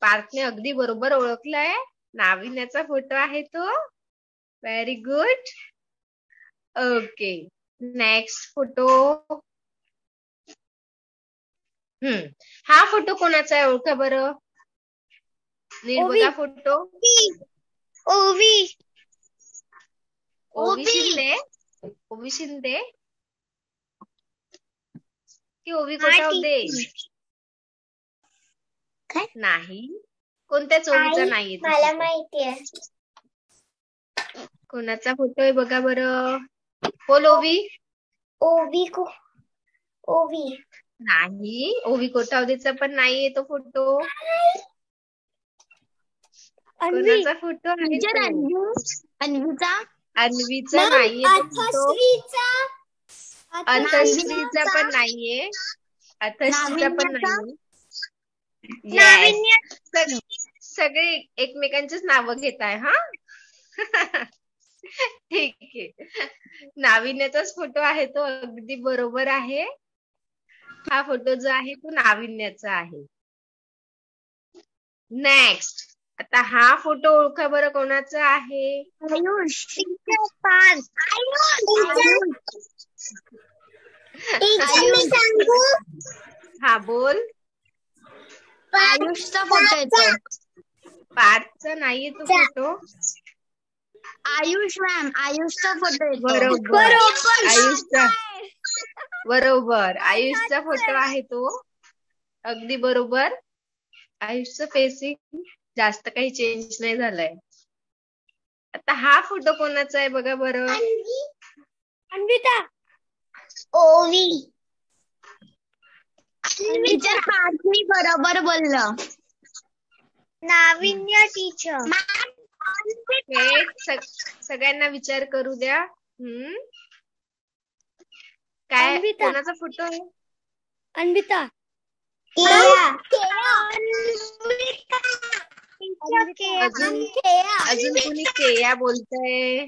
पार्थने अगदी बरोबर ओळखलाय. नाविन्याचा फोटो आहे तो. Very good. Okay, next photo. हा फोटो कोणाचा आहे ओळखा बरं. नीट बघा फोटो. ओवी शिंदे. ओवी शिंदे की ओवी कोटावदे? नाही, कोणत्याच ओवीचा नाहीये. मला माहितीये कोणाचा फोटो आहे बघा बरं. बोल ओवी. ओवी नाही, ओवी कोटावदेचा पण नाहीये तो फोटो. कोणाचा फोटो आहे तो? अन्वीचा नाहीये तो फोटो. अथश्रीचा पण नाहीये. अथश्रीचा पण नाहीये. सगळे एकमेकांचीच नावं घेत आहे हा. ठीक आहे. नाविन्याचाच फोटो आहे तो. अगदी बरोबर आहे. हा फोटो जो आहे तो नाविन्याचा आहे. नेक्स्ट. आता हा फोटो ओळखा बरं कोणाचा आहे. हा बोल. आयुषचा फोटो येतो. पार्थचा नाहीये तो फोटो. आयुष मॅम, आयुषचा फोटो येतो. बरोबर. आयुषचा बरोबर. आयुषचा फोटो आहे तो. अगदी बरोबर. आयुषचं फेसिंग जास्त काही चेंज नाही झालंय. आता हा फोटो कोणाचा आहे बघा बरं. अन्विता. ओवी. टीचर पार्थनी बरोबर बोललं. नाविन्य टीचर. सगळ्यांना विचार करू द्या. काय कोणाचा फोटो आहे. अन्विता. अजून कोणी केया बोलतंय.